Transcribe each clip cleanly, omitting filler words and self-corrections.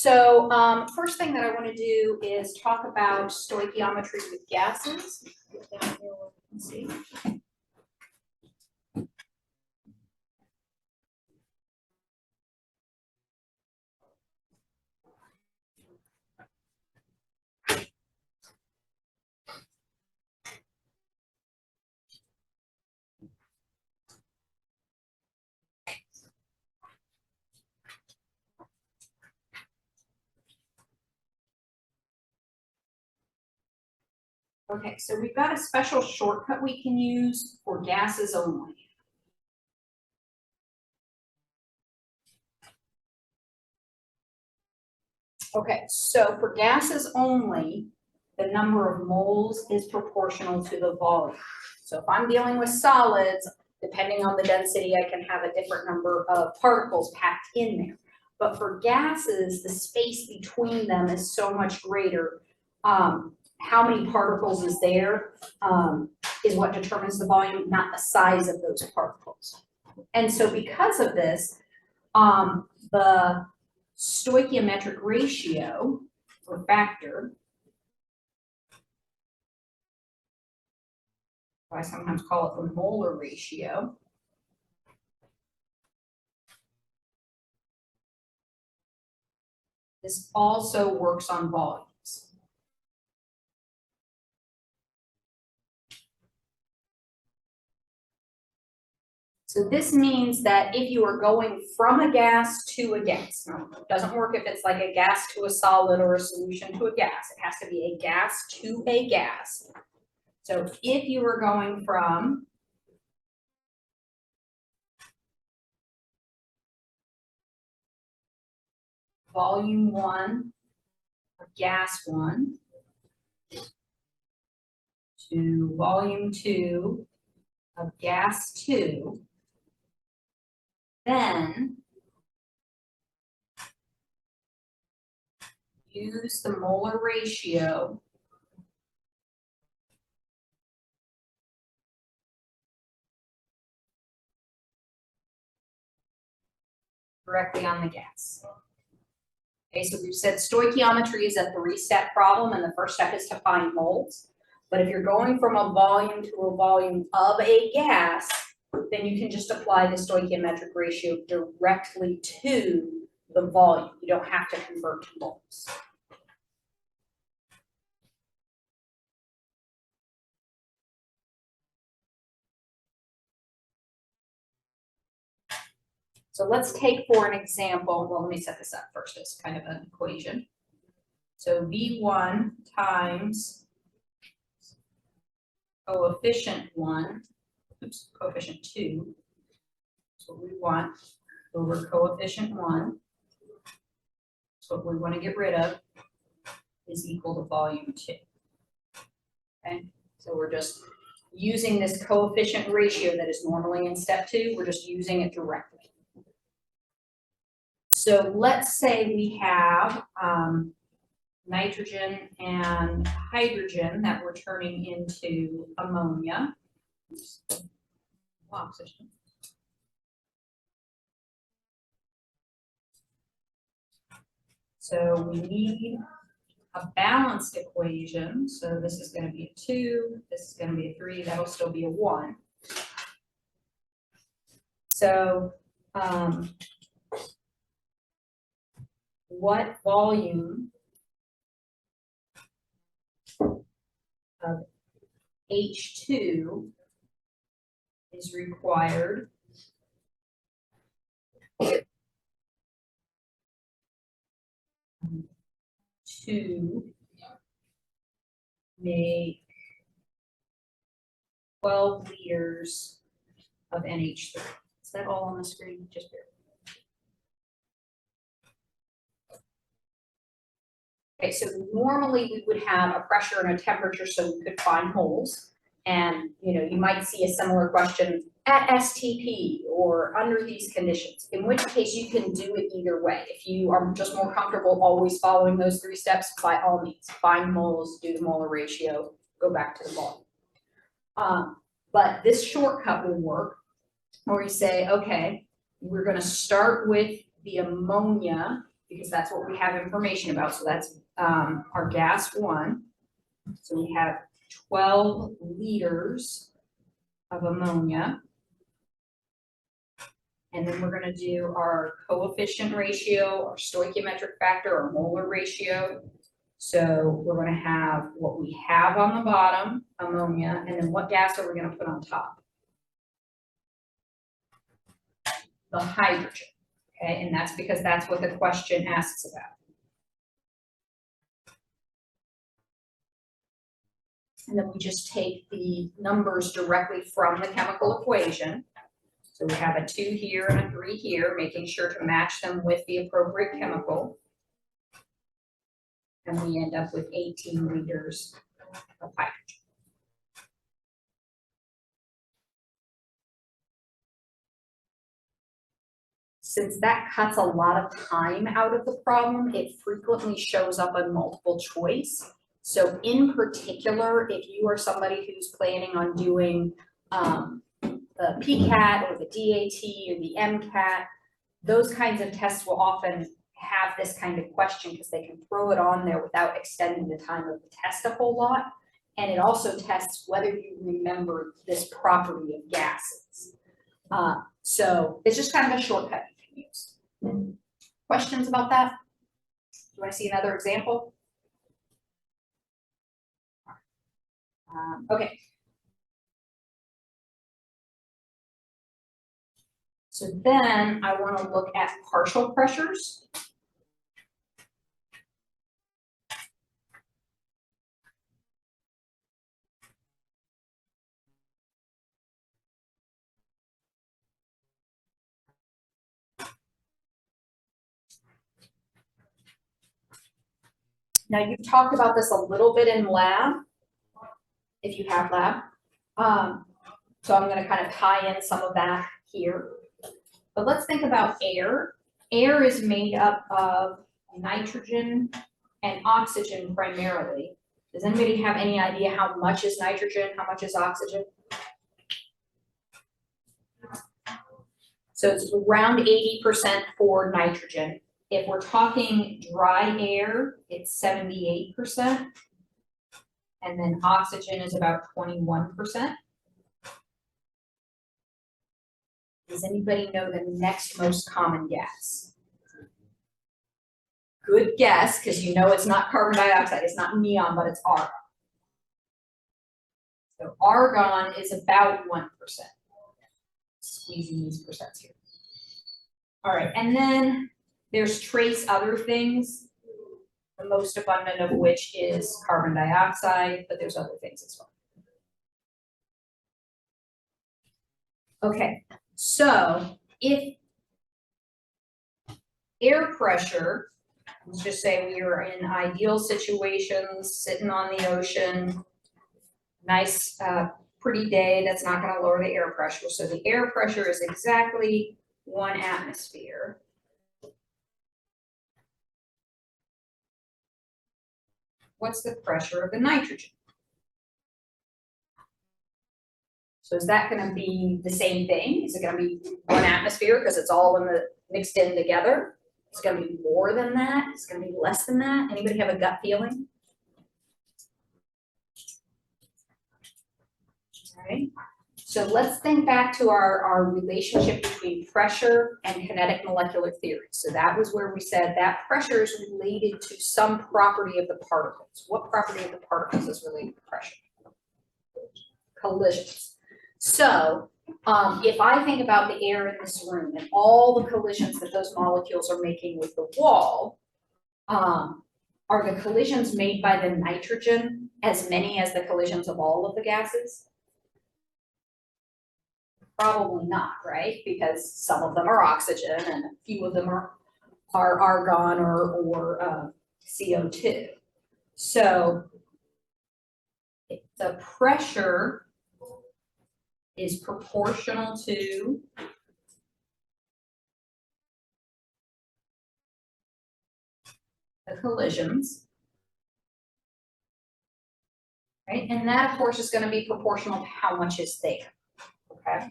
So first thing that I want to do is talk about stoichiometry with gases. Get down here where we can see. Okay, so we've got a special shortcut we can use for gases only. Okay, so for gases only, the number of moles is proportional to the volume. So if I'm dealing with solids, depending on the density, I can have a different number of particles packed in there. But for gases, the space between them is so much greater. How many particles is there is what determines the volume, not the size of those particles. And so because of this, the stoichiometric ratio or factor, I sometimes call it the molar ratio, this also works on volumes. So this means that if you are going from a gas to a gas, now it doesn't work if it's like a gas to a solid or a solution to a gas. It has to be a gas to a gas. So if you are going from volume 1 of gas 1 to volume 2 of gas 2, then use the molar ratio directly on the gas. Okay, so we've said stoichiometry is a 3-step problem, and the first step is to find moles. But if you're going from a volume to a volume of a gas, then you can just apply the stoichiometric ratio directly to the volume. You don't have to convert to moles. So let's take for an example, well, let me set this up first as kind of an equation. So V1 times coefficient 1, coefficient 2, that's what we want, over coefficient 1, that's what we want to get rid of, is equal to volume 2. Okay, so we're just using this coefficient ratio that is normally in step 2, we're just using it directly. So let's say we have nitrogen and hydrogen that we're turning into ammonia. Oxygen. So we need a balanced equation. So this is going to be a 2, this is going to be a 3, that'll still be a 1. So what volume of H2 is required to make 12 liters of NH3. Is that all on the screen? Just barely. Okay, so normally we would have a pressure and a temperature so we could find moles. And you might see a similar question at STP or under these conditions, in which case you can do it either way. If you are just more comfortable always following those 3 steps, by all means, find moles, do the molar ratio, go back to the volume. But this shortcut will work where you say, okay, we're going to start with the ammonia because that's what we have information about. So that's our gas 1. So we have 12 liters of ammonia. And then we're going to do our coefficient ratio, our stoichiometric factor, our molar ratio. So we're going to have what we have on the bottom, ammonia, and then what gas are we going to put on top? The hydrogen. Okay, and that's because that's what the question asks about. And then we just take the numbers directly from the chemical equation. So we have a 2 here and a 3 here, making sure to match them with the appropriate chemical. And we end up with 18 liters of hydrogen. Since that cuts a lot of time out of the problem, it frequently shows up on multiple choice. So in particular, if you are somebody who's planning on doing the PCAT or the DAT or the MCAT, those kinds of tests will often have this kind of question because they can throw it on there without extending the time of the test a whole lot. And it also tests whether you remember this property of gases. So it's just kind of a shortcut you can use. Questions about that? Do you want to see another example? Okay. So then I want to look at partial pressures. Now you've talked about this a little bit in lab, if you have lab. So I'm going to kind of tie in some of that here. But let's think about air. Air is made up of nitrogen and oxygen primarily. Does anybody have any idea how much is nitrogen, how much is oxygen? So it's around 80% for nitrogen. If we're talking dry air, it's 78%. And then oxygen is about 21%. Does anybody know the next most common gas? Good guess, because you know it's not carbon dioxide, it's not neon, but it's argon. So argon is about 1%. Squeezing these percents here. All right, and then there's trace other things, the most abundant of which is carbon dioxide, but there's other things as well. Okay, so if air pressure, let's just say we are in ideal situations, sitting on the ocean, nice, pretty day, that's not going to lower the air pressure. So the air pressure is exactly 1 atmosphere. What's the pressure of the nitrogen? So is that going to be the same thing? Is it going to be 1 atmosphere because it's all in the mixed in together? It's going to be more than that? It's going to be less than that? Anybody have a gut feeling? All right. So let's think back to our relationship between pressure and kinetic molecular theory. So that was where we said that pressure is related to some property of the particles. What property of the particles is related to pressure? Collisions. So if I think about the air in this room and all the collisions that those molecules are making with the wall, are the collisions made by the nitrogen as many as the collisions of all of the gases? Probably not, right? Because some of them are oxygen and a few of them are argon or CO2. So the pressure is proportional to the collisions, right? And that, of course, is going to be proportional to how much is there, okay?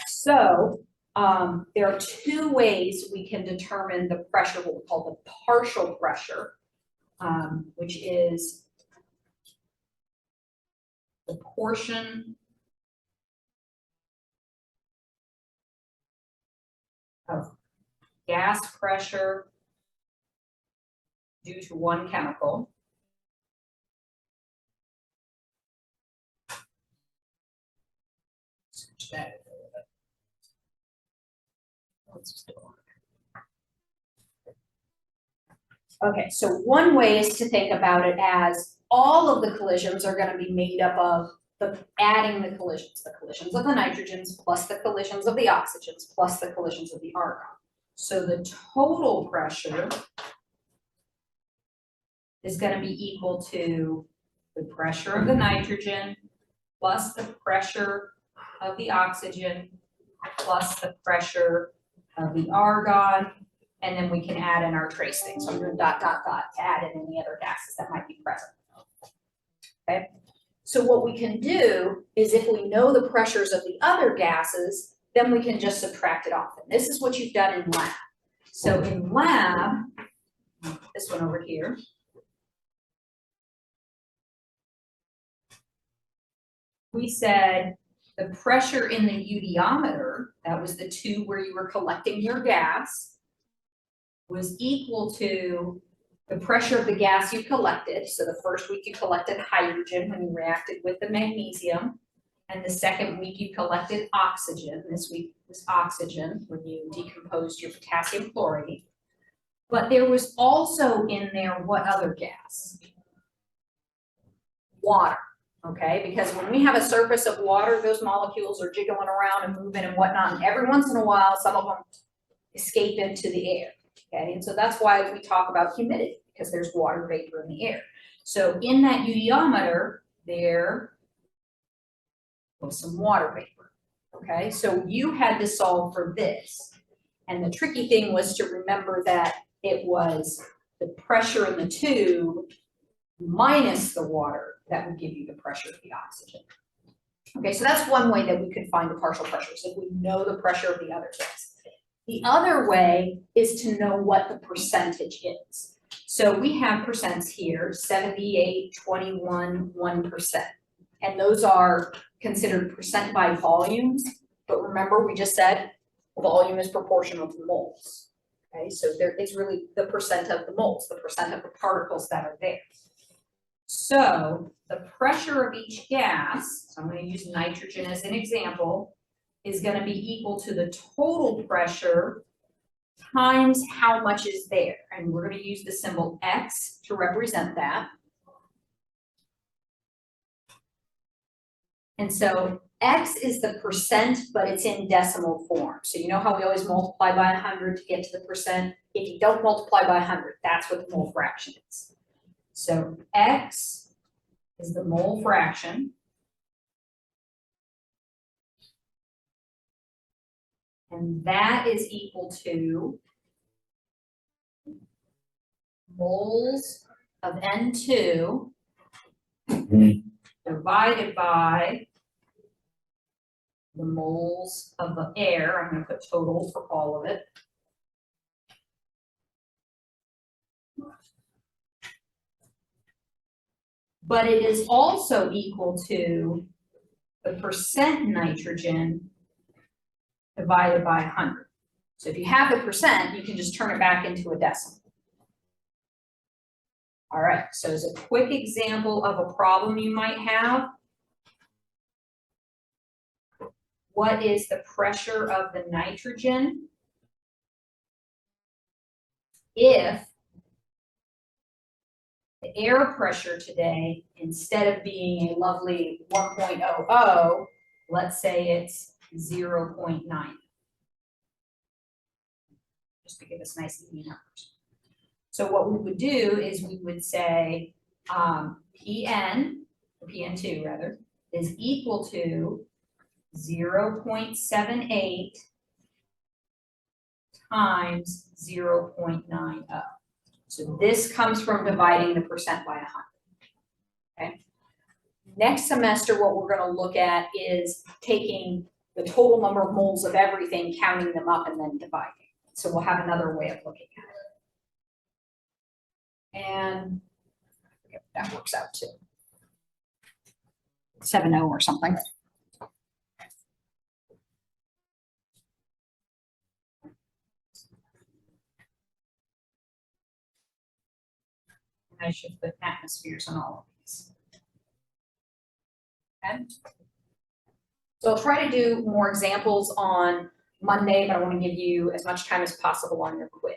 So There are two ways we can determine the pressure, what we call the partial pressure, which is the portion of gas pressure due to one chemical Okay, so one way is to think about it as all of the collisions are going to be made up of adding the collisions of the nitrogens plus the collisions of the oxygens plus the collisions of the argon. So the total pressure is going to be equal to the pressure of the nitrogen plus the pressure of the oxygen plus the pressure of the argon, and then we can add in our trace things. So I'm doing dot, dot, dot to add in any other gases that might be present. Okay, so what we can do is if we know the pressures of the other gases, then we can just subtract it off. And this is what you've done in lab. So in lab, this one over here, we said the pressure in the eudiometer, that was the tube where you were collecting your gas, was equal to the pressure of the gas you collected. So the first week you collected hydrogen when you reacted with the magnesium, and the second week you collected oxygen. This week was oxygen when you decomposed your potassium chlorate. But there was also in there what other gas? Water. Okay, because when we have a surface of water, those molecules are jiggling around and moving and whatnot, and every once in a while, some of them escape into the air. Okay, and so that's why we talk about humidity, because there's water vapor in the air. So in that eudiometer, there was some water vapor. Okay, so you had to solve for this. And the tricky thing was to remember that it was the pressure in the tube minus the water that would give you the pressure of the oxygen. Okay, so that's one way that we could find the partial pressures, if we know the pressure of the other gas. The other way is to know what the percentage is. So we have percents here, 78, 21, 1%. And those are considered percent by volumes. But remember, we just said volume is proportional to moles. Okay, so there is really the percent of the moles, the percent of the particles that are there. So the pressure of each gas, so I'm going to use nitrogen as an example, is going to be equal to the total pressure times how much is there. And we're going to use the symbol X to represent that. And so X is the percent, but it's in decimal form. So you know how we always multiply by 100 to get to the percent? If you don't multiply by 100, that's what the mole fraction is. So X is the mole fraction. And that is equal to moles of N2 divided by the moles of the air. I'm going to put total for all of it. But it is also equal to the percent nitrogen divided by 100. So if you have the percent, you can just turn it back into a decimal. All right, so as a quick example of a problem you might have, what is the pressure of the nitrogen if the air pressure today, instead of being a lovely 1.00, let's say it's 0.9. Just to give us nice easy numbers. So what we would do is we would say PN2 rather, is equal to 0.78 times 0.90. So this comes from dividing the percent by 100. Okay. Next semester, what we're going to look at is taking the total number of moles of everything, counting them up and then dividing. So we'll have another way of looking at it. And I forget what that works out to. 70 or something. I should put atmospheres on all of these. Okay. So I'll try to do more examples on Monday, but I want to give you as much time as possible on your quiz.